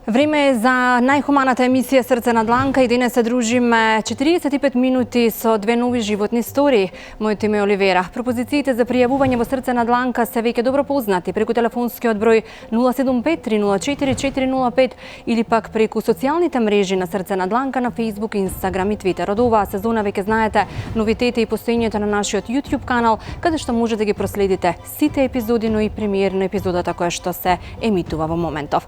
Време е за најхуманата емисија Срце на дланка и денес се дружиме 45 минути со две нови животни истории. Моето име е Оливера. Пропозициите за пријавување во Срце на дланка се веќе добро познати преку телефонскиот број 075 304 405 или пак преку социјалните мрежи на Срце на дланка на Facebook, Instagram и Twitter. Од оваа сезона веќе знаете новитете и постоењето на нашиот YouTube канал, каде што може да ги проследите сите епизоди, но и премиерно епизодата која што се емитува во моментов.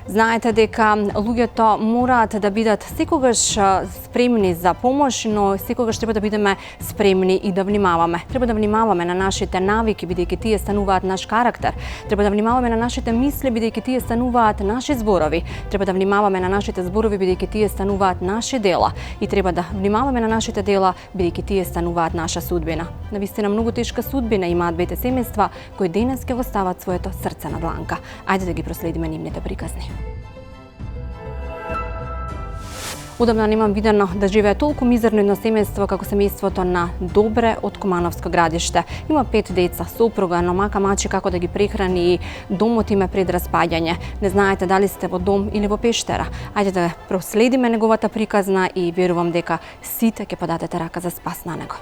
Знаете дека луѓето мораат да бидат секогаш спремни за помош, но секогаш треба да бидеме спремни и да внимаваме. Треба да внимаваме на нашите навики, бидејќи тие стануваат наш карактер. Треба да внимаваме на нашите мисли, бидејќи тие стануваат наши зборови. Треба да внимаваме на нашите зборови, бидејќи тие стануваат наши дела. И треба да внимаваме на нашите дела, бидејќи тие стануваат наша судбина. Навистина многу тешка судбина имаат двете семејства кои денес ќе го стават своето срце на дланка. Ајде да ги проследиме нивните приказни. Одамна немам видено да живее толку мизерно едно семејство како семејството на Добре од Кумановско градиште. Има 5 деца, сопруга, но мака мачи како да ги прехрани и домот им е пред распаѓање. Не знаете дали сте во дом или во пештера. Ајде да проследиме неговата приказна и верувам дека сите ќе подадете рака за спас на него.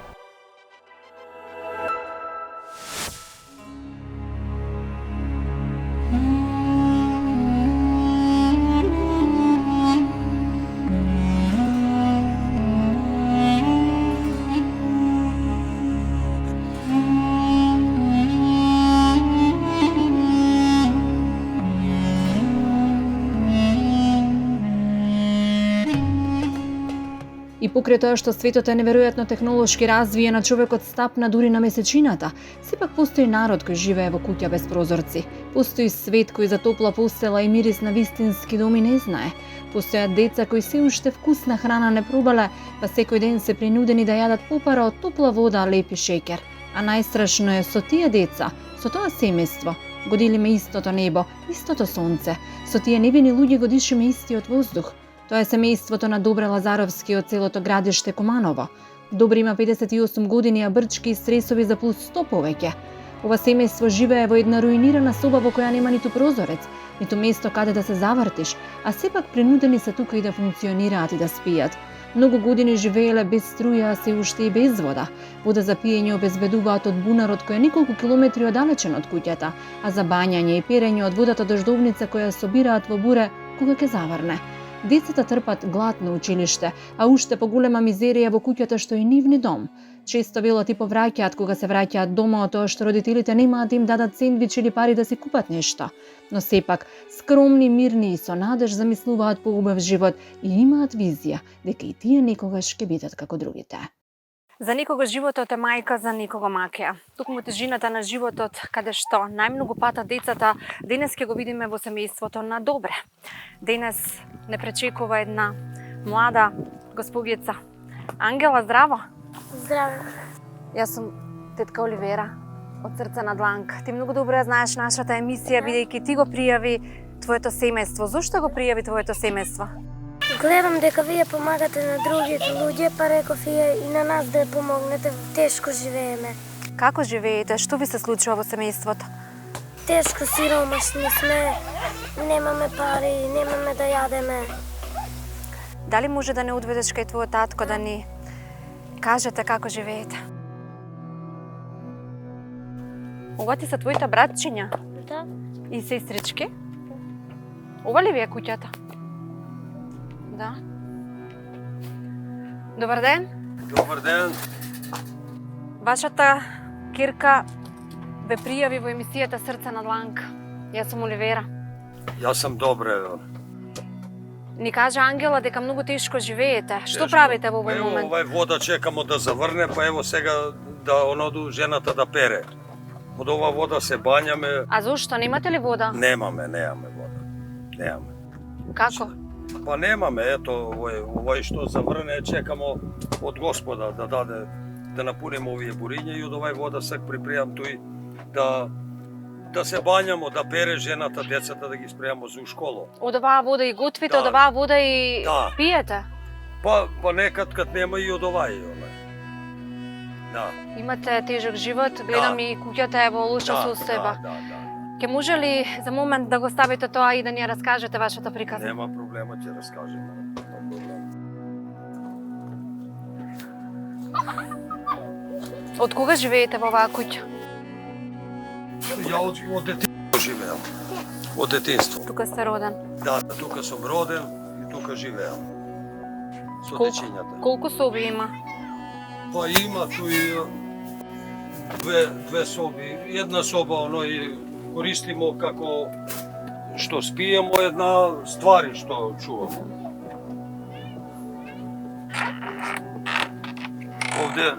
И покрај тоа што светот е неверојатно технолошки развиен, а човекот стапна дури на месечината, сепак постои народ кој живее во куќа без прозорци. Постои свет кој за топла постела и мирис на вистински доми не знае. Постојат деца кои се уште вкусна храна не пробале, па секој ден се принудени да јадат попара од топла вода, леп и шеќер. А најстрашно е со тие деца, со тоа семејство, го делиме истото небо, истото сонце. Со тие невини луѓе го дишиме истиот воздух. Тоа е семејството на Добре Лазаровски од целото градиште Куманово. Добре има 58 години, а брчки и стресови за плюс 100 повеќе. Ова семејство живее во една руинирана соба во која нема ниту прозорец, ниту место каде да се завртиш, а сепак принудени се тука и да функционираат и да спијат. Многу години живееле без струја, а се уште и без вода. Вода за пиење обезбедуваат од бунарот кој е неколку километри оддалечен од куќата, а за бањање и перење од водата дождовница која собираат во буре кога ќе заврне. Децата трпат глад на училиште, а уште поголема мизерија во куќата што е нивни дом. Често велот и повраќаат кога се враќаат дома од тоа што родителите немаат да им дадат сендвич или пари да си купат нешто. Но сепак, скромни, мирни и со надеж замислуваат по убав живот и имаат визија дека и тие некогаш ќе бидат како другите. За никого животот е мајка, за никого макеа. Токму тежината на животот, каде што најмногу патат децата, денес ќе го видиме во семејството на Добре. Денес не пречекува една млада госпогица. Ангела, здраво! Здраво. Јас сум тетка Оливера од Срце на дланка. Ти многу добро ја знаеш нашата емисија, бидејќи ти го пријави твоето семејство. Зошто го пријави твоето семејство? Гледам дека вие помагате на другите луѓе, па реков и на нас да ја помогнете, тешко живееме. Како живеете? Што ви се случува во семејството? Тешко сиромашни сме, немаме пари, немаме да јадеме. Дали може да не одведеш кај твојот татко да ни кажете како живеете? Ова ти се твоите братчиња? Да. И сестрички? Ова ли ви е куќата? Да. Добар ден. Добар ден. Вашата кирка ве пријави во емисијата Срце на дланка. Јас сум Оливера. Јас сам Добре. Ни кажа Ангела дека многу тешко живеете. Што правите во овој момент? Овај вода чекамо да заврне, па ево сега да оноду жената да пере. Од ова вода се бањаме. А зошто? Немате ли вода? Немаме вода. Немаме. Како? Па немаме, ето, овој што заврне, чекамо од Господа да даде, да напуниме овие буриња и од овај вода сак припреам тој да се бањамо, да пере жената, децата да ги спремамо за школа. Од оваа вода и готвите, Да. од оваа вода и Да. пиете? Па некад кад нема и од овај. Да. Имате тежок живот, гледам Да. и куќата е во лоша состојба. Да. Ке може ли за момент да го ставите тоа и да ни ја раскажете вашата приказна? Нема проблема, ќе раскажем. Нема проблем. Од кога живеете во оваа куќа? Ја од детинство живеам. Од детинство. Тука сте роден. Да, тука сум роден и тука живеам. Со дечињата. Колку соби има? Па има туи две соби. Една соба оној користимо како што спиемо, една ствари што чуваме. Овде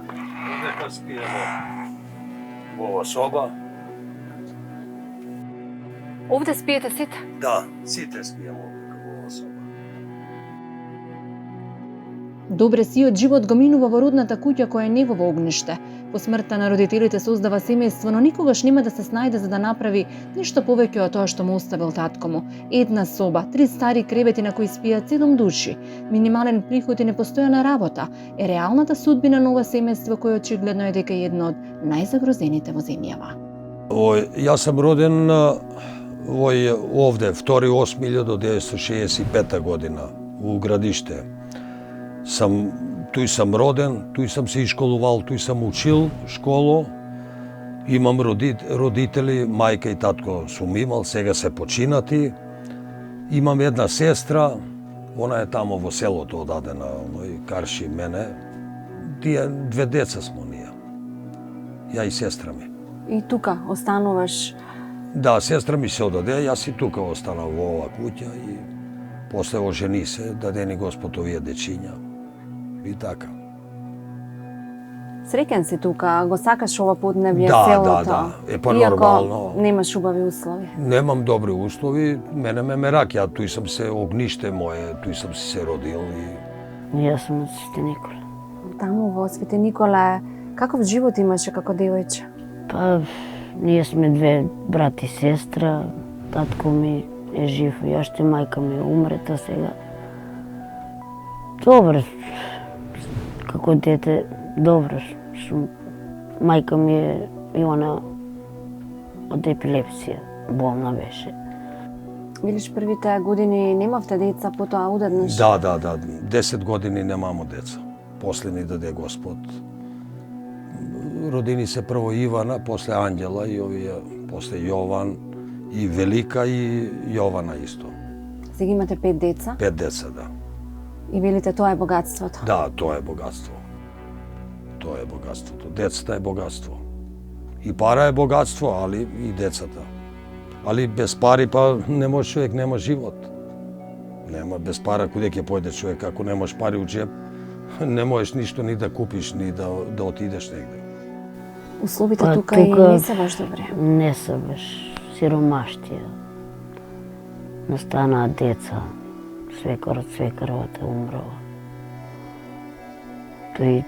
спиемо во ова соба. Овде спиете сите? Да, сите спиемо во ова соба. Добре сиот живот го минува во родната куќа која е негово огниште. По смртта на родителите создава семејство, но никогаш нема да се снајде за да направи нешто повеќе од тоа што му оставил татко му. Една соба, 3 стари кревети на кои спијат 7 души, минимален приход и непостојана работа е реалната судбина на ова семејство кој очигледно е дека е едно од најзагрозените во земјава. Јас сам роден овде 2.8.1965 година у Градиште. Туј сам роден, туј сам се ишколувал, туј сам учил школо. Имам родители, мајка и татко сум имал, сега се починати. Имам една сестра, она е тамо во селото одадена, карши мене. Тие 2 деца смо ние. Ја и сестра ми. И тука остануваш? Да, сестра ми се одаде, јас и тука останав во ова куќа и после ожени се, даде ни Господ овие дечиња. И така. Среќен си тука, го сакаш ова поднебје, Да, селото? да. Па нормално. Иако немаш убави услови? Немам добри услови, мене ме мераќа, туј сам се огниште мое, туј сам се родил и... Јас сум од Свети Никола. Таму во Свети Никола, каков живот имаше како девојче? Па, ние сме 2 брат и сестра, татко ми е жив и уште мајка ми е умрета сега. Добро, како дете, добро сум. Мајка ми е и она од епилепсија, болна беше. Велиш првите години немавте деца, потоа удеднаш? Да, 10 години немамо деца. После ни даде Господ. Родини се прво Ивана, после Анđела и овие, после Јован и Велика и Јована исто. Сега имате 5 деца? 5 деца, да. И велите тоа е богатството? Да, тоа е богатство. Тоа е богатството. Децата е богатство. И пара е богатство, али и децата. Али без пари па не може човек, нема живот. Нема без пара куде ќе појде човек, ако немаш пари у джеб, не можеш ништо ни да купиш, ни да отидеш негде. Условите Па, тука и не се баш добри. Не се баш сиромаштија. Настанаа деца, свекарот, свекаровата умрала. Тој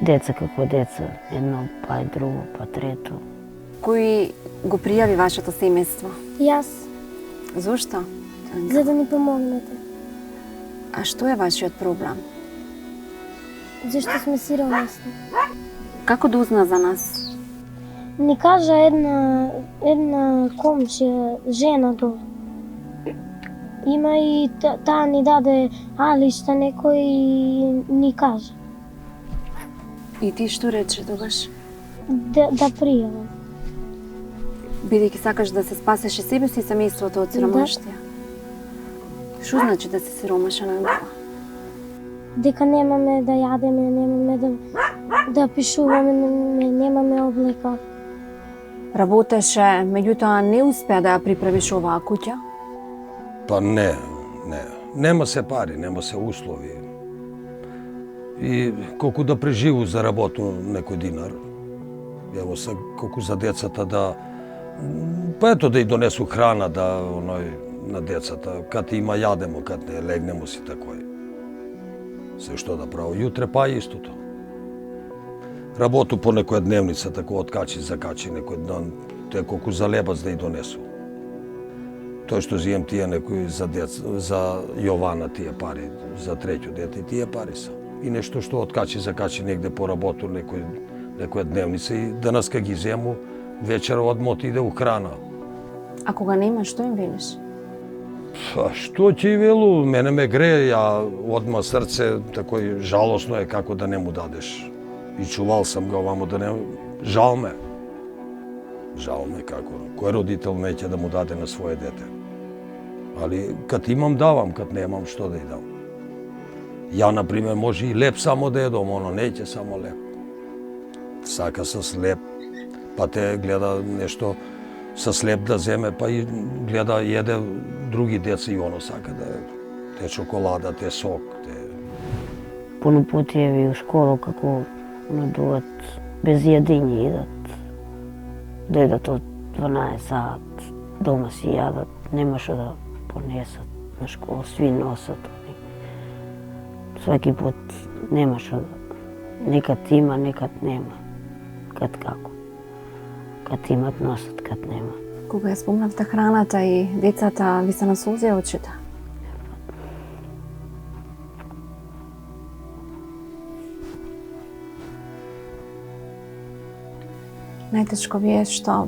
деца како деца, едно па и друго, па трето. Кој го пријави вашето семејство? Јас, Зошто? за да ни помогнете. А што е вашиот проблем? Зашто сме сиромасни. Како дозна за нас? Ни кажа една комшија, жена долу. Има и таа ни даде алишта некој и ни кажа И ти што рече тогаш? да пријавам. Бидејќи сакаш да се спасеш и себе си и семејството од сиромаштија. Што значи да си сиромашен, Ангела? Дека немаме да јадеме, немаме да пишуваме, немаме облека. Работеше, меѓутоа не успеа да ја приправиш оваа куќа? Па не. Нема се пари, нема се услови. И колку да преживу за работу некој динар. Ево се колку за децата да... Па ето да и донесу храна на децата. Кад има јадемо, кад не легнемо си такој. Се што да право. Јутре па истото. Работу по некоја дневница, тако откачи, закачи некој ден, те колку за лебац да и донесу. Тоа што зием тие некои за Јована тие пари, за треќо дете, тие пари се. И нешто што откачи, закачи негде по работу, некоја дневница и денеска ги зему, вечера одмо отиде у храна. А кога нема, што им велиш? Па што ќе велу, мене ме гре, ја одма срце такој жалосно е како да не му дадеш. И чувал сам го овамо да не жал ме. Жал ме како кој родител неќе да му даде на свое дете. Али кад имам давам, кад немам што да и дам. Ја на пример може и леп само да едом, оно неќе само леп. Сака с леп, па те гледа нешто с леп да земе, па и гледа једе други деца и оно сака да те чоколада, те сок, те... Puno putevi u školu kako dođat bez jedinje idat. Dođat od 12 sat, doma si jadat, nemaš da ponesat na školu, svi nosat. Svaki put nemaš da, nekad ima, nekad nema. Kad kako. Kad imat nosat, kad nema. Кога ја спомнавте храната и децата, ви се насолзија очите? Најтешко ви е што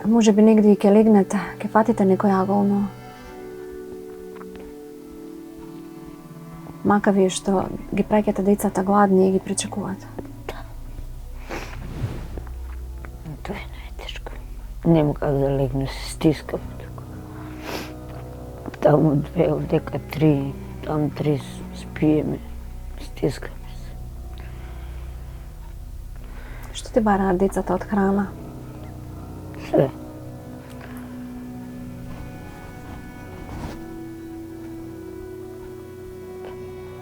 може би негде и ќе легнете, ќе фатите некој агол, но мака ви е што ги праќате децата гладни и ги пречекувате. To je najteško. Nema kako da legnem, se stiskam. Tamo 2, ovdeka 3, tamo 3 spije me, stiskam se. Што ти бараат децата од храна? Sve.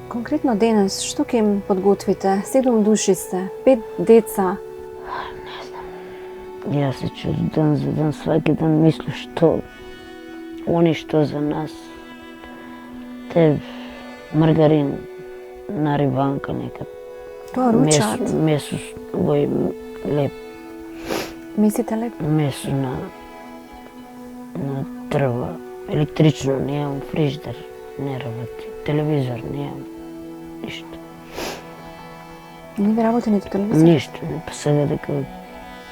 Конкретно денес, што ќе им подготвите? 7 души сте, 5 деца. Ja se ću dan za dan, svaki dan mislu što oni što za nas. Te margarin, naribanka nekad. Тоа ручаат. Meso lep, Мислите леп? meso na drva. Električno nemam, frižider ne работи, televizor nemam, ništa. Не ви работи ниту телевизор? Ništa, pa sada дека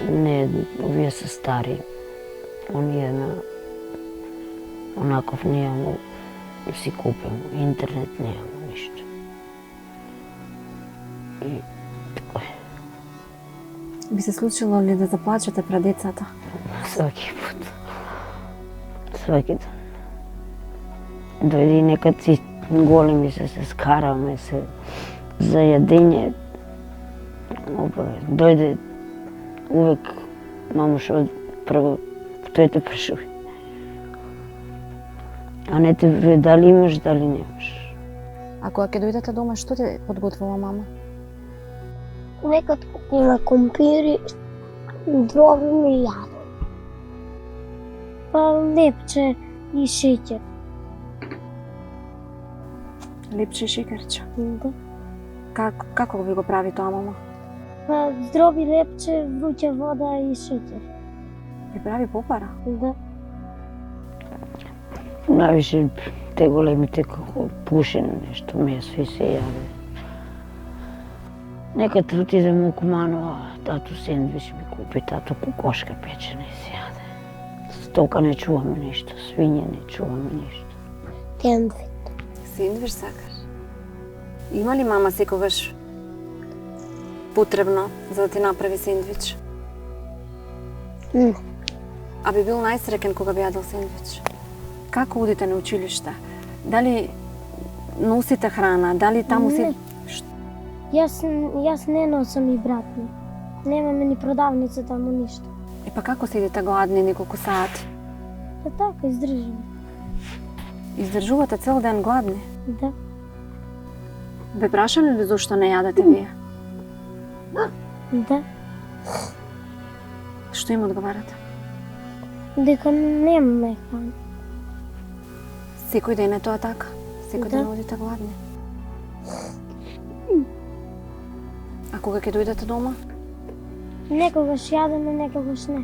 ne, ovije са stari. Onije onakov nemamo, si kupimo, internet nemamo, ništa. I tako je. Би се случило ли да заплачете пред децата? Svaki put. Svaki dan. Dojde i nekad si golemi se skaravame se za jedinje. Dojde uvek mamo što prvo to te prašuje. A ne te vre da li imaš, da li nemaš. А кога ќе дојдете дома, што те подготвила мама? Некад купила компири, дробим и јадо. Па лепче и шеќер. Лепче и шекерче. Да. Како ви го прави тоа мама? Па здроби лепче, вруќа вода и шеќер. Ви прави попара? Да. Najviše te golemite kako pušene nešto meso i se jade. Nekad otidemo u Kumanova, tatu sendvič mi kupi, tatu kokoška pečena i se jade. Stoka ne čuvamo ništa, svinje ne čuvamo ništa. Тендвит. Сендвич сакаш? Има ли мама секогаш потребно за да ти направи сендвич? А би бил најсреќен кога би јадел сендвич? Како одите на училиште? Дали носите храна? Дали таму си... Јас не носам и брат ми. Немаме ни продавница таму ништо. И па како седите гладни неколку сати? Па така издржаме. Издржувате цел ден гладни? Да. Бе прашале ли зошто не јадете вие? Да. Што им одговарате? Дека немаме храна. Секој ден е тоа така? Секој Да. ден одите гладни? А кога ќе дојдете дома? Некогаш јадеме, некогаш не.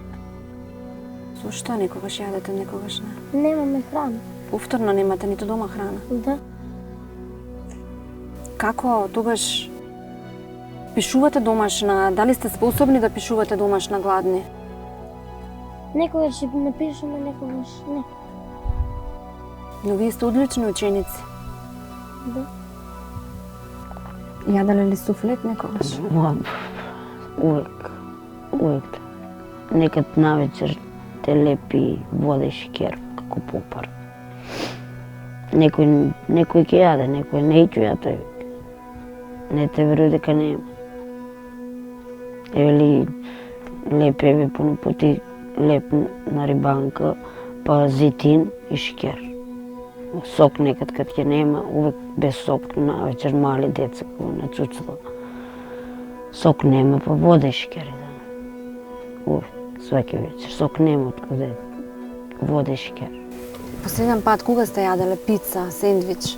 Зошто некогаш јадете, некогаш не? Немаме храна. Повторно немате ниту дома храна. Да. Како тогаш пишувате домашна? Дали сте способни да пишувате домашна гладни? Некогаш ќе напишеме, некогаш не. Но вие сте одлични ученици. Да. Јаделе ли суфлет некогаш? Uvek. Nekad navečer te lepi vode šker, kako popar. Некој ќе јаде, некој неќу јаде. Не те веруј дека нема. Или леп еве puno puti леп на рибанка, па зетин и шкер. Сок некад кад ќе нема, увек без сок, навечер мали деца како на цуцала. Сок нема, па вода и шкер. Увек, свеки вечер. Сок нема откаде, вода и шкер. Последен пат кога сте јаделе пица, сендвич?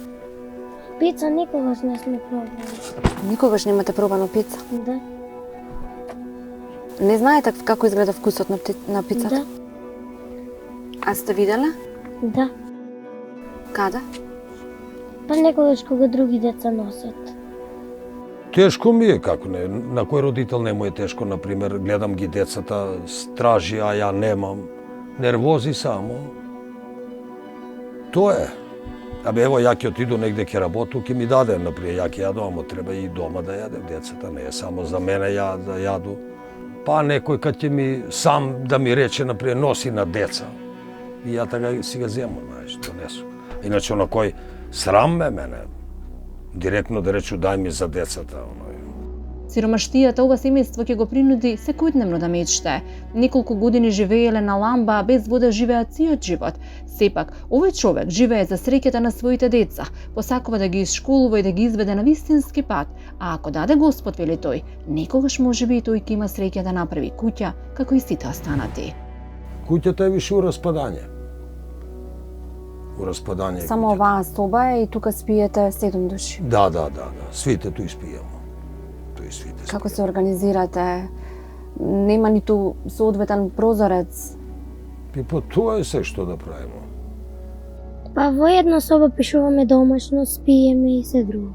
Пица никогаш не сме пробали. Никогаш немате пробано пица? Да. Не знаете како изгледа вкусот на пицата? Да. А сте виделе? Да. Каде? Па некогаш кога други деца носат. Тешко ми е, како не, на кој родител не му е тешко, например, гледам ги децата, стражи, а ја немам, нервози само. Тоа е. Абе, ево, ја ќе отиду негде ќе работу, ќе ми даде, например, ја ќе јаду, ама треба и дома да јадем децата, не е само за мене да јаду. Па некој кад ќе ми сам да ми рече, например, носи на деца. И ја така си ga зему, знаеш, донесу. Иначе, оно кој срам мене, директно да речу дај ми за децата. Сиромаштијата ова семејство ќе го принуди секојдневно да мечтае. Неколку години живееле на ламба, а без вода живеат цијот живот. Сепак, овој човек живее за среќата на своите деца, посакува да ги исшколува и да ги изведе на вистински пат, а ако даде Господ, вели тој, некогаш можеби и тој ќе има среќа да направи куќа, како и сите останати. Куќата е више у распадање. У распадање. Само оваа соба е и тука спиете 7 души. Да. Свите тој спијамо. Тој свите. Како се организирате? Нема ниту соодветен прозорец. И по тоа е се што да правиме. Па во една соба пишуваме домашно, спиеме и се друго.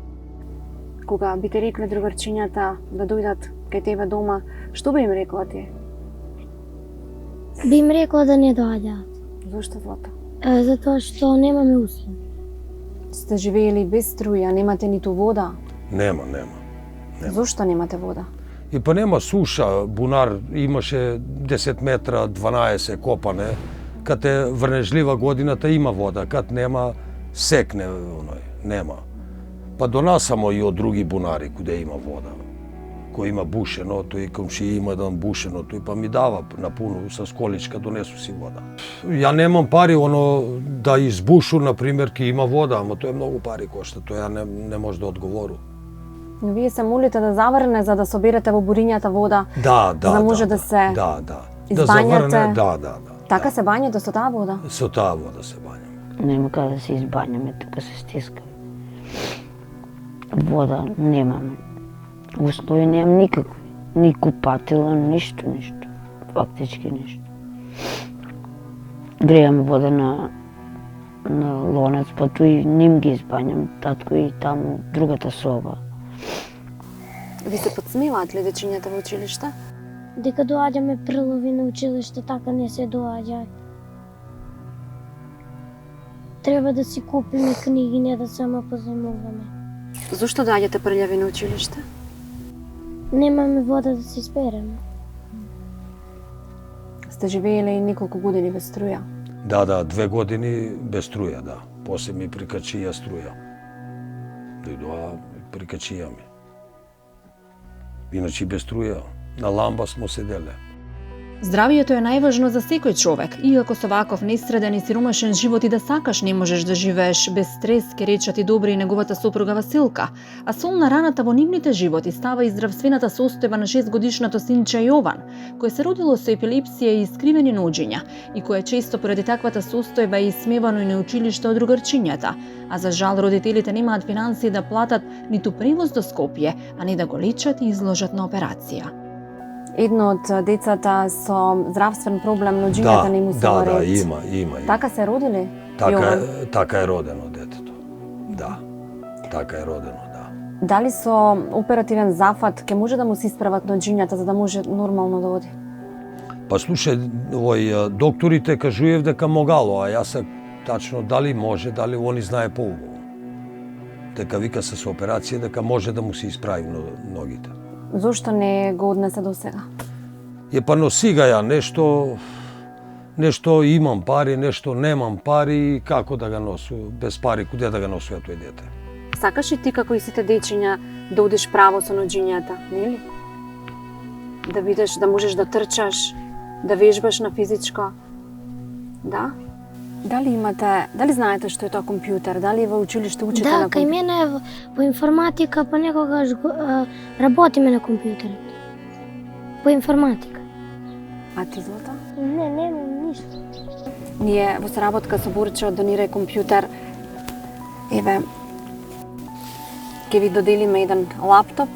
Кога би те рекле другарчињата да дојдат кај тебе дома, што би им рекла ти? Би им рекла да не доаѓаат. Зошто Злата? Затоа што немаме услови. Сте живеели без струја, немате ниту вода. Нема. Зошто немате вода? И па нема суша, бунар имаше 10 метра, 12 копане. Кад е врнежлива годината има вода, кад нема секне оној, нема. Па донасамо и од други бунари куде има вода. Кој има бушено, тој комшија има еден бушено, тој па ми дава напуну со сколичка, донесу си вода. Ја немам пари да избушу, например, ки има вода, ама тоа е многу пари кошта, тоа не може да одговору. Но вие се молите да заврне за да соберете во бурињата вода, Да, за да може да се Да избањате. заврне, да. Така се бањате со таа вода? Со таа вода се бањам. Нема каде да се избањаме, тука се стискаме. Вода немаме. Услови немам никакви. Ни купатила, ништо. Фактички ништо. Грејаме вода на лонец, па тој ним ги избањам, татко и таму другата соба. Ви се подсмеваат ли дечињата во училиште? Дека доаѓаме прелови на училиште, така не се доаѓа. Треба да си купиме книги, не да само позајмуваме. Зошто доаѓате прљави на училиште? Немаме вода да се спереме. Сте живееле и неколку години без струја. Да, 2 години без струја, да. После ми прикачија струја. Дојдоа, прикачија ми. Иначе без струја. На ламба смо седеле. Здравието е најважно за секој човек, иако со ваков несреден и сиромашен живот и да сакаш не можеш да живееш без стрес, ке речат и Добри и неговата сопруга Василка, а сол на раната во нивните животи става и здравствената состојба на 6-годишното синче Јован, кој се родило со епилепсија и искривени ноѓиња и кое често поради таквата состојба е исмевано и на училиште од другарчињата, а за жал родителите немаат финансии да платат ниту превоз до Скопје, а не да го лечат и изложат на операција. Едно од децата со здравствен проблем, ноѓињата не му се Да, ред. има. Така се родили? Така е родено детето. Да. Така е родено, да. Дали со оперативен зафат ќе може да му се исправат ноѓињата за да може нормално да оди? Па слушај, докторите кажујев дека могало, а јас тачно дали може, дали они знае поубаво. Дека вика се со операција дека може да му се исправи ногите. Зошто не го однесе до сега? Па но сега ја нешто имам пари, нешто немам пари, како да го носу, без пари, куде да го носува тој дете? Сакаш и ти како и сите дечиња да одиш право со ноѓињата, нели? Да видиш, да можеш да трчаш, да вежбаш на физичко. Да? Дали знаете што е тоа компјутер? Дали во училиште учите на Да, компјутер? кај мене е во информатика, па некогаш работиме на компјутерот. По информатика. А ти, Злата? Не, немам ништо. Ние во соработка со Борче од Донирај компјутер, еве, ќе ви доделиме еден лаптоп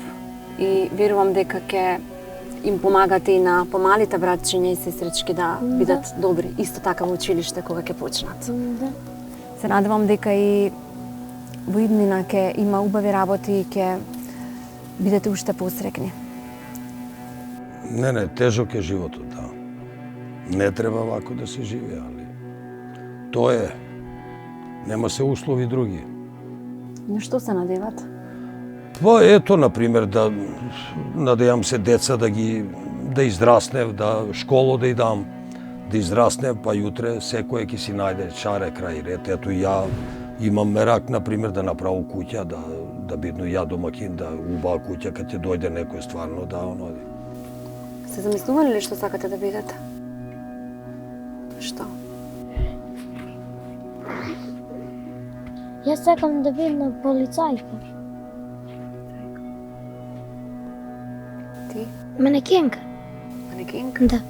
и верувам дека ќе им помагате и на помалите братчиња и сестрички да бидат добри, исто така во училиште кога ќе почнат. Да. Се надевам дека и во иднина ќе има убави работи и ќе бидете уште посрекни. Не, тежок е животот, да. Не треба вако да се живее, али тоа е. Нема се услови други. На што се надеват? Па ето, например, да надејам се деца да израснев, да школо да дам, да израснев, па јутре секој ќе си најде шаре крај ред. Ето ја имам мерак, например, да направам куќа, да бидно ја домакин, да убава куќа, кога ќе дојде некој стварно да оноди. Се замислували ли што сакате да бидете? Што? Јас сакам да бидам полицајка. Ти? Манекенка. Манекенка? Да.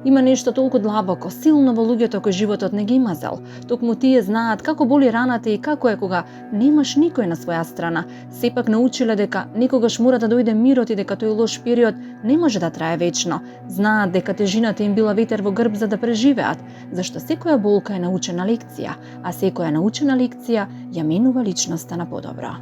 Има нешто толку длабоко, силно во луѓето кои животот не ги имазел. Токму тие знаат како боли раната и како е кога немаш никој на своја страна. Сепак научиле дека некогаш мора да дојде мирот и дека тој лош период не може да трае вечно. Знаат дека тежината им била ветер во грб за да преживеат, зашто секоја болка е научена лекција, а секоја научена лекција ја менува личноста на подобро.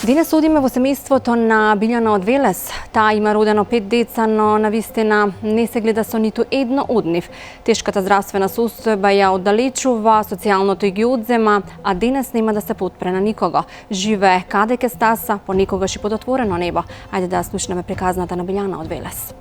Денес одиме во семејството на Билјана од Велес. Таа има родено 5 деца, но навистина не се гледа со ниту едно од нив. Тешката здравствена состојба ја оддалечува, социјалното и ги одзема, а денес нема да се потпре на никого. Живее каде ке стаса, понекогаш и под отворено небо. Ајде да слушнеме приказната на Билјана од Велес.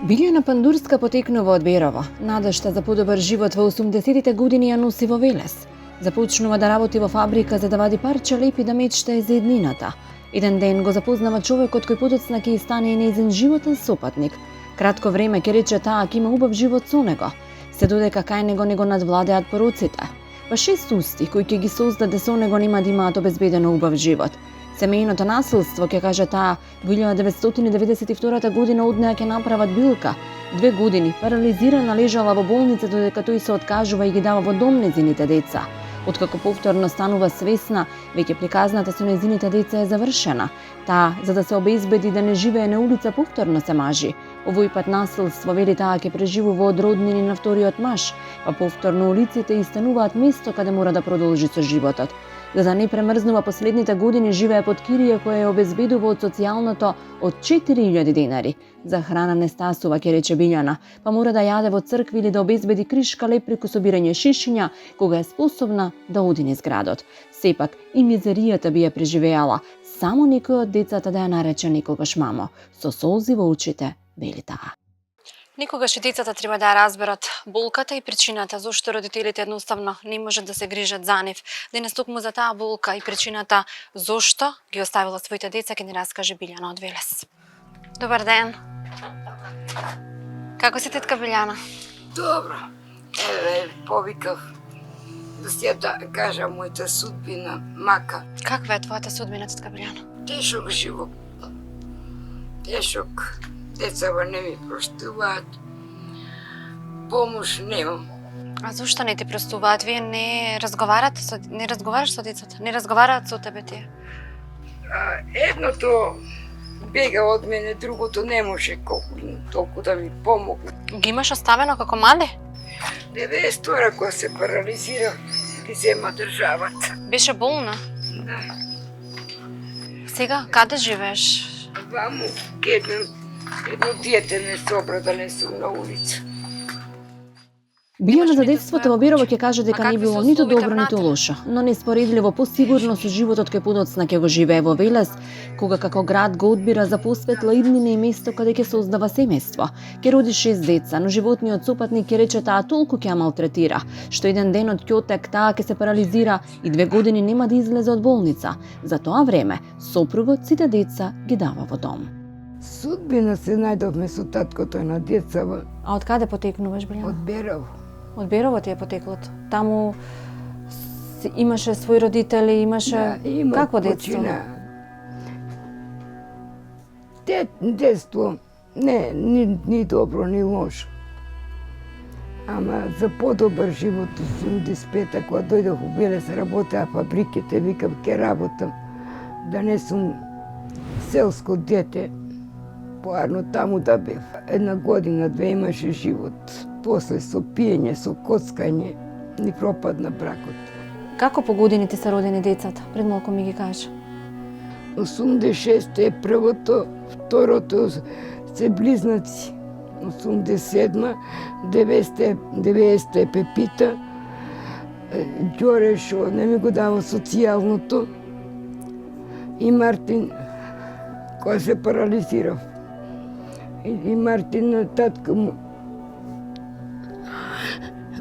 Билјана Пандурска потекнува од Берово. Надежта за подобар живот во 80-тите години ја носи во Велес. Започнува да работи во фабрика за да вади парче леп и да мечтае за еднината. Еден ден го запознава човекот кој подоцна ќе стане и нејзин животен сопатник. Кратко време ќе рече таа ќе има убав живот со него. Се додека кај него надвладеат пороците. Па 6 усти кои ќе ги создаде со него нема да имаат обезбедено убав живот. Семејното насилство, ќе каже таа, во 1992 година од неа ќе направат билка. 2 години парализирана лежала во болница додека тој се откажува и ги дава во дом нејзините деца. Откако повторно станува свесна, веќе приказната со нејзините деца е завршена. Таа, за да се обезбеди да не живее на улица, повторно се мажи. Овој пат насилство, вели таа, ќе преживува од роднини на вториот маж, па повторно улиците и стануваат место каде мора да продолжи со животот. За да не премрзнува последните години живее под кирија која ја обезбедува од социјалното од 4000 денари. За храна не стасува, ќе рече Билјана, па мора да јаде во цркви или да обезбеди кришка леп преку собирање шишиња кога е способна да оди низ градот. Сепак и мизеријата би ја преживеала, само некој од децата да ја нарече некогаш мамо, со солзи во очите, вели таа. Никогаш и децата треба да ја разберат болката и причината зошто родителите едноставно не можат да се грижат за нив. Денес токму за таа болка и причината зошто ги оставила своите деца ќе ни раскаже Билјана од Велес. Добар ден. Како си, тетка Билјана? Добро. Еве, повикав да си да кажа мојата судбина, мака. Каква е твојата судбина, тетка Билјана? Тешок живот. Тешок. Децава не ми проштуваат. помош немам. А зошто не ти простуваат? Вие не разговараш со децата? Не разговараат со тебе тие? Едното бега од мене, другото не може толку да ми помогне. Ги имаш оставено како мале? 92 кога се парализира, ги зема државата. Беше болна? Да. Сега, каде живееш? Ваму, едно диете не собра да не сум на улица. Билјана за детството во Берово ќе каже дека не било ниту добро, ниту лошо, но неспоредливо посигурно со животот кај подоцна ќе го живее во Велес, кога како град го одбира за посветла иднина и место каде ќе создава семејство. Ќе роди 6 деца, но животниот сопатник ќе рече таа толку ќе ја малтретира, што еден ден од ќотек таа ќе се парализира и 2 години нема да излезе од болница. За тоа време сопругот сите деца ги дава во дом. Судбина се најдовме со таткото на децава А од каде потекнуваш, Билјана? од Берово. Од Берово ти е потеклото. Таму имаше своји родители, имаше има какво детство? почина. Детство не, ни добро, ни лошо. Ама за подобар живот од 75-та, кога дојдох у Велес, работеа фабриките, викам ке работам, да не сум селско дете. Поарно таму да бев. 1 година, 2 имаше живот. После со пиење, со коцкање, ни пропадна бракот. Како по години ти се родени децата? Пред малку ми ги кажа. 86 е првото, второто се близнаци. 87, 90 е Пепита, Ѓоре шо не ми го дава социјалното, и Мартин, кој се парализирав. И Мартин, татка му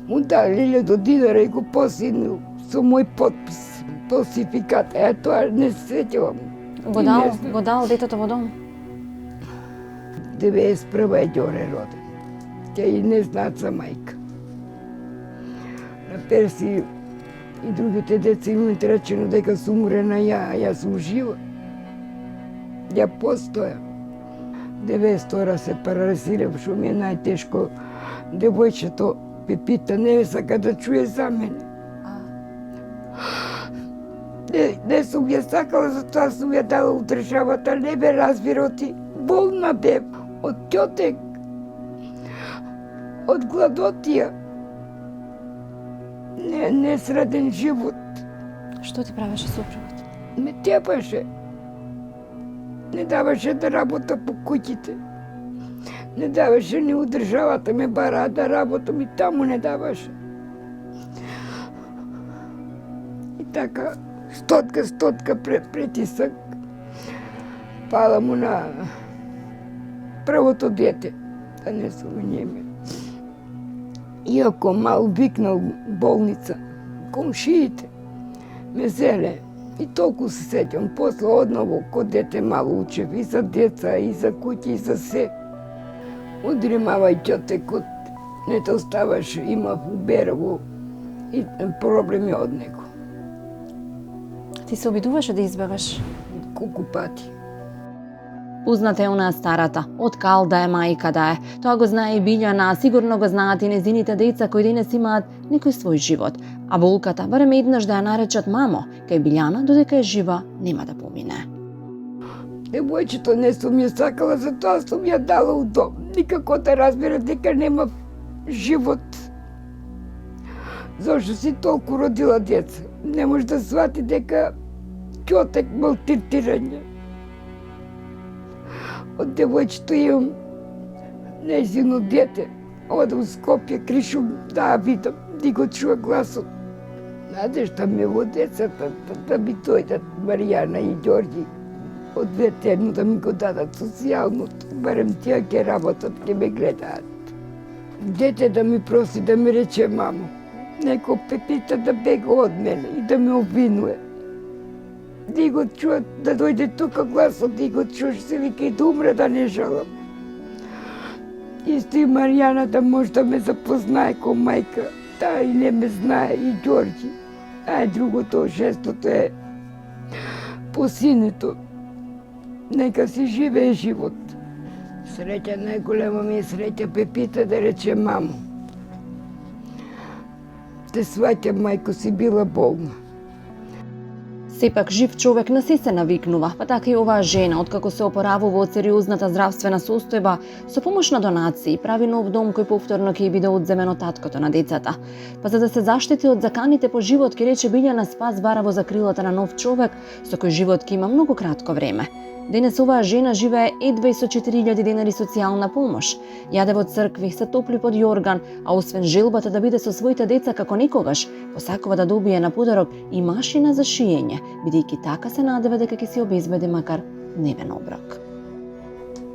дали 1000 динара и го посинил со мој подпис, фалсификат. Тоа не се сеќавам. Го дал детето во дом? 91 е Ѓоре роден. Тя и не знаат за мајка. На Перси и другите деца имат речено дека сум умрена ја, а јас сум жива. Ја постоја. 92 се парализирав, што ми е најтешко. Девојчето Пепита не сака да чуе за мене. Не сум ја сакала, затоа сум ја дала у државата, не бе разбироти. Болна бе од ќотек, од гладотија. Несреден живот. Што ти правеше сопругот? Ме тепаше. Не даваше да работа по куќите. Не даваше ни у државата, ме бараа да работам и таму не даваше. И така, стотка претисак. Пала му на првото дете, да не се уњеме. Иако мал викнал болница, комшиите ме зеле. И толку се сеќам, после одново кod дете мало учев и за деца, и за куќи, и за се. Одримавај ќотекот, не те оставаш, имав у Берово и проблеми од него. Ти се обидуваше да избегаш? Колку пати. Позната е онаа старата, од кал да е мајка да е. Тоа го знае и Билјана, а сигурно го знаат и незините деца кои денес имаат некој свој живот. А болката, барем еднаш да ја наречат мамо, кај Билјана, додека е жива, нема да помине. Девојчето не сум ја сакала, затоа сум ја дала у дом. Никако да разбера дека нема живот. Зошто си толку родила деца? Не може да свати дека ќотек малтретирање. Од девојчето имам нејзино дете. Ода у Скопје, кришум да видам, да го чуа гласот. Надежда ме во децата да ми дојдат Маријана и Ѓорѓи од ветерно да ми го дадат социјалното. Барем тие ќе работат, ќе ме гледаат. Дете да ми проси да ми рече мамо. Неко Пепита да бега од мене и да ме обвинува. Да го чуат, да дојде тука гласот, да го чуш, се вика и да умре, да не жалам. Исто и Маријана да може да ме запознае ко мајка. Таа и не ме знае, и Ѓорѓи. А другото, шестото е по синето. Нека си живее живот. Среќа најголема ми е среќа Пепита да рече мамо. те сваќам, мајко си била болна. Сепак жив човек не се навикнува, па така и оваа жена, откако се опоравува од сериозната здравствена состојба, со помош на донации прави нов дом кој повторно ќе биде одземен од таткото на децата. Па за да се заштити од заканите по живот, ќе рече Билјана Спас бара во закрилата на нов човек, со кој живот ќе има многу кратко време. Денес оваа жена живее едва и со 4000 денари социјална помош. Јаде во цркви, се топли под јорган, а освен желбата да биде со своите деца како никогаш, посакува да добие на подарок и машина за шиење, бидејќи така се надева дека ќе си обезбеди макар дневен оброк.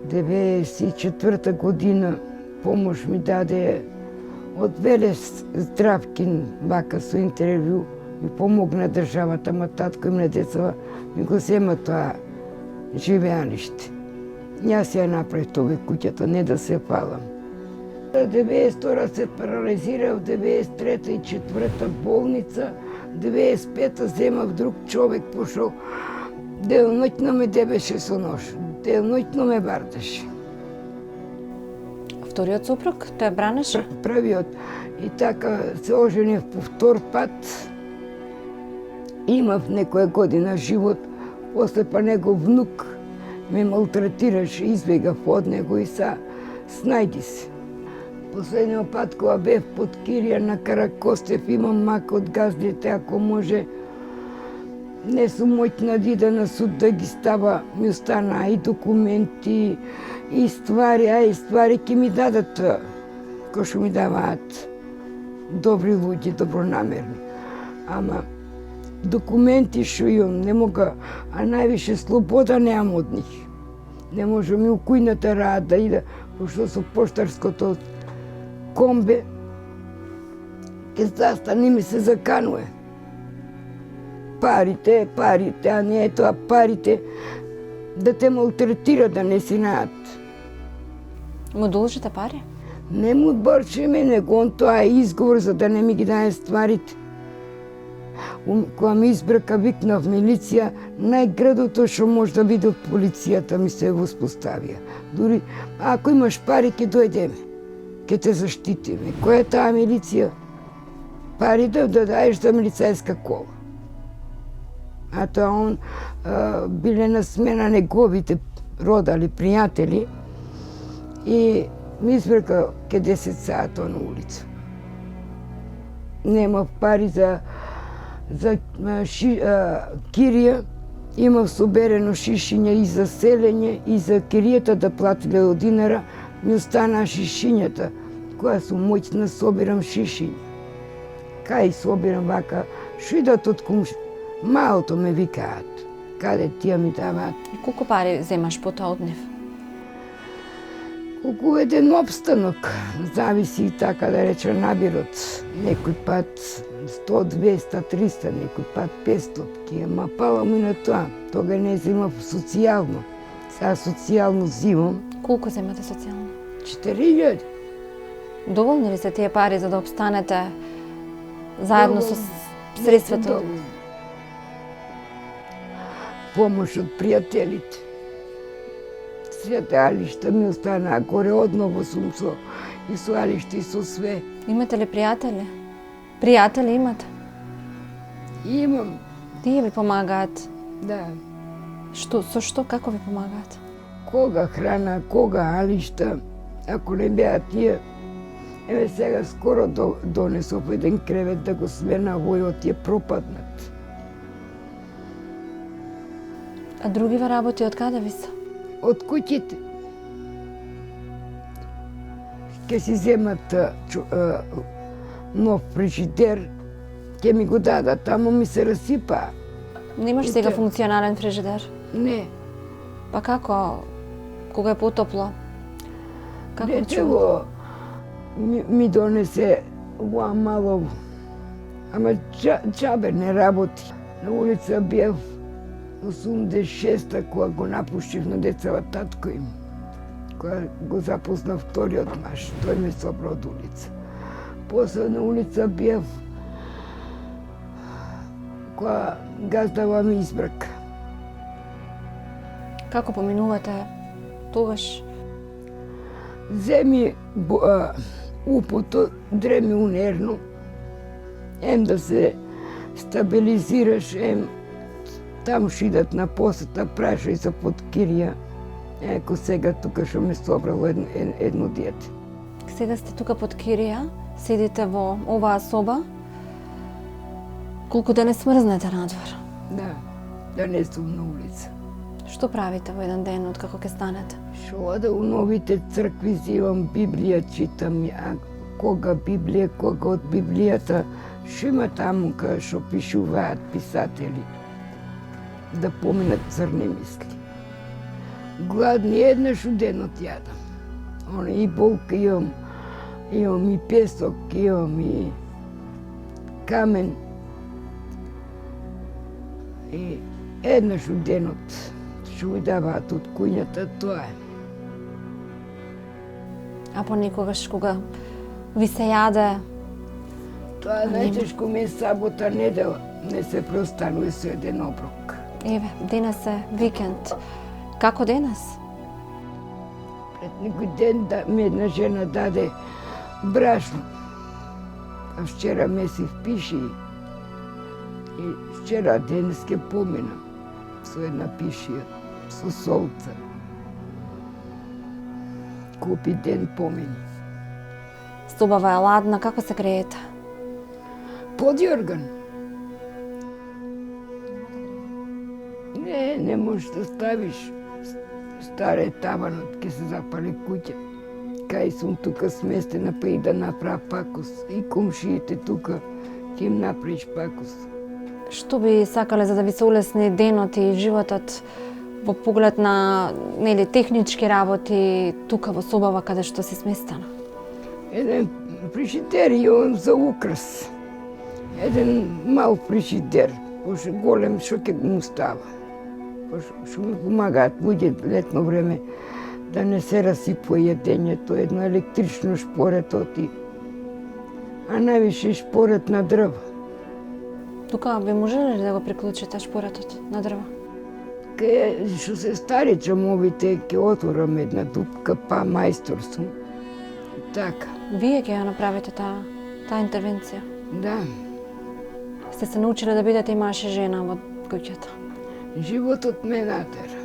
94 година помош ми даде од Велес Здравкин, бака со интервју, ми помогна државата, ма татко им на деца ми го зема тоа живеалиште. Јас ја направив тоа куќата, не да се палам. 92 се парализирав, 93 и 4 болница, 95 земав друг човек, пошол делноќно ме дебеше со нож, делноќно ме бардеше. Вториот сопруг, тој бранеше? Првиот. И така се оженив по втор пат. Имав некоја година живот, после па негов внук ме малтретираше, избегав од него и са снајди се. Последниот пат кога бев под кирија на Каракостев, имам мак од газдите, ако може, не сум моќна да ида на суд да ги става, ми остана и документи, и ствари ќе ми дадат, кој што ми даваат добри луѓе, добронамерни. Ама документи што имам, не мога, а највише слобода немам од нив. Не можам и у кујната рад да ида, пошто со поштарското комбе, ке застани ми се закануе. Парите, а не е тоа парите да те малтретира, да не си наат. Му должите пари? Не му борчиме, него он тоа е изговор за да не ми ги даде стварите. Кога ми избрака, викнав милиција, најградото што може да биде од полицијата ми се воспоставија. Дури, ако имаш пари, ќе дојдеме, ќе те заштитиме. Која е таа милиција? Пари да даеш за милицајска кола. А тоа он биле на смена неговите родали, пријатели и ми избрака ке 10 сата на улица. Немав пари за кирија, имав соберено шишиња и за селење, и за киријата да платиле од динара, ми останаа шишињата, која сум моќна собирам шишиња. Кај собирам вака, шо идат од кумши, малото ме викаат, каде тие ми даваат. И колку пари земаш по тоа од нив? Колку еден обстанок, зависи и така да рече набирот. Некој пат 100, 200, 300, некој пат 500, ама палам и на тоа. Тога не земав социјално. Сега социјално зимам. Колку земате социјално? 4000. Доволни ли се тие пари за да обстанете заедно со средството? Помош од пријателите. Свете алишта ми останаа горе, одново сум и со алишта и со све. Имате ли пријатели? Пријатели имате? Имам. Тие ви помагаат? Да. Со што, како ви помагаат? Кога храна, кога алишта, ако не беа тие, еве сега скоро донесов еден кревет да го смена, војот е пропаднат. А другиве работи од каде ви се? Од куќите. Ке си земат нов фрижидер, ке ми го дадат, тамо ми се расипа. Немаш сега функционален фрижидер? Не. Па како? Кога е потопло? Како Дечево ми донесе оа мало, ама джабе не работи. На улица бев 86-та, кога го напуштив на децава татко им, кога го запозна вториот маж, тој ме собра од улица. После на улица бев кога газдава ми избрака. Како поминувате тогаш? Земи упото, дреми унерно ем да се стабилизираш, ем таму шидат на посета, праша и се под кирија. Еко сега тука што ме собрало едно диете. Сега сте тука под кирија, седите во оваа соба. Колку да не смрзнете надвор? Да не сум на улица. Што правите во еден ден откако ќе станете? Шо ода у новите цркви зивам Библија, читам, а кога Библија, кога од Библијата, шо има таму кај што пишуваат писатели, да поминат црни мисли. Гладни еднаш у денот јадам. Оне и болка имам и песок, имам и камен. И еднаш у денот што ми даваат од куњата, тоа е. А понекогаш кога ви се јаде, Тоа најтешко ми е сабота, недела, не се преостанува со еден оброк. еве, денес е викенд. Како денес? Пред некој ден ми една жена даде брашно. А вчера месив пиши и вчера денес ке поминам со една пишија, со солца. Купи ден помини. Собава е ладна, како се греете? Подјорган. Не можеш да ставиш. Старе таванот, ке се запали куќа. Кај сум тука сместена, па и да направ пакос. И комшиите тука, ќе им направиш пакос. Што би сакале за да ви се улесни денот и животот во поглед на технички работи тука во собава каде што си сместена? Еден фрижидер имам за украс. Еден мал фрижидер, пошто голем што ќе му става. Што ми помагаат луѓе летно време да не се расипува јадењето, едно електрично шпорето ти. А највише шпорет на дрва. Тука би можеле ли да го приклучите шпоретот на дрва? Што се стари чамовите, ќе отворам една дупка, па мајстор сум. Така. Вие ќе ја направите таа интервенција? Да. Сте се научиле да бидете и маж и жена во куќата? Животот ме натера.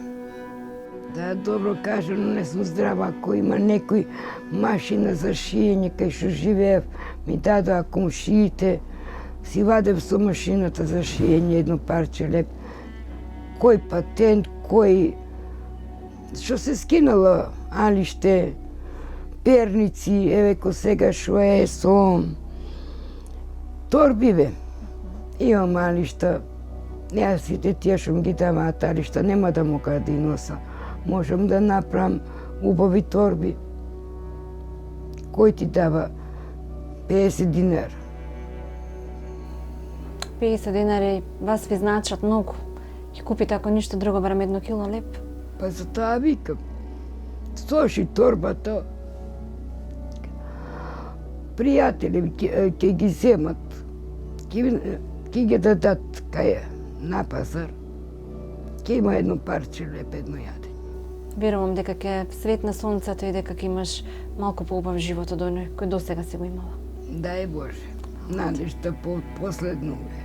Да, добро кажано, не сум здрава. Ако има некој машина за шиење кај што живеев, ми дадоа комшиите, си вадев со машината за шиење едно парче леп. Кој патент, кој... Што се скинала алиште, перници, еве ко сега шо е со торбиве. Имам алишта, јас сите тие што ми ги даваат алишта, нема да мога да и носа. Можам да направам убави торби. Кој ти дава 50 динара? 50 динари вас ви значат многу. Ќе купите ако ништо друго барем 1 кило леп. Па за тоа викам. Соши торбата. Пријатели ќе ги земат. Ќе ги дадат кај на пазар. Ќе има едно парче леп, едно јадење. Верувам дека ќе светне сонцето и дека ќе имаш малку поубав живот од оној кој досега си го имала. Дај Боже, надежта по последно време.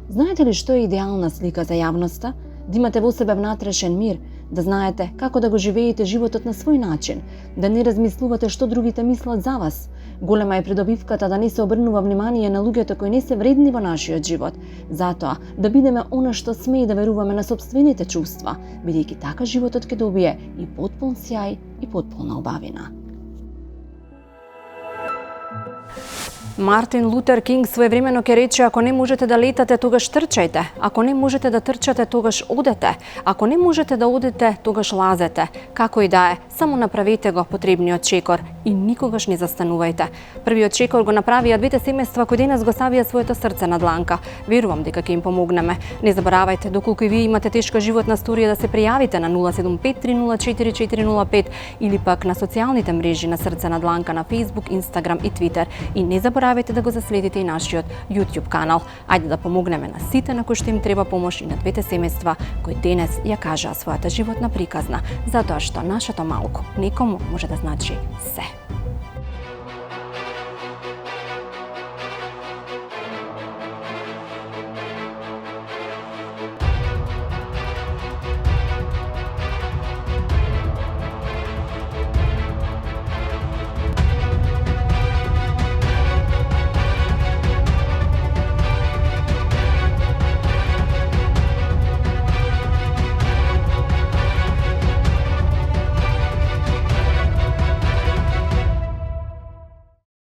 Знаете ли што е идеална слика за јавноста? Да имате во себе внатрешен мир, да знаете како да го живеете животот на свој начин, да не размислувате што другите мислат за вас. Голема е придобивката да не се обрнува внимание на луѓето кои не се вредни во нашиот живот. Затоа, да бидеме она што сме и да веруваме на сопствените чувства, бидејќи така животот ќе добие и потполн сјај и потполна убавина. Мартин Лутер Кинг своевремено ќе рече: ако не можете да летате, тогаш трчајте. Ако не можете да трчате, тогаш одете. Ако не можете да одете, тогаш лазете. Како и да е, само направете го потребниот чекор и никогаш не застанувајте. Првиот чекор го направија двете семејства кои денес го ставија своето срце на дланка. Верувам дека ќе им помогнеме. Не заборавајте, доколку и вие имате тешка животна историја, да се пријавите на 075304405 или пак на социјалните мрежи на Срце на дланка на Facebook, Instagram и Twitter. И не заборавајте да го заследите и нашиот YouTube канал. Ајде да помогнеме на сите на кои што им треба помош и на двете семејства кои денес ја кажаа својата животна приказна, затоа што нашето малку некому може да значи се.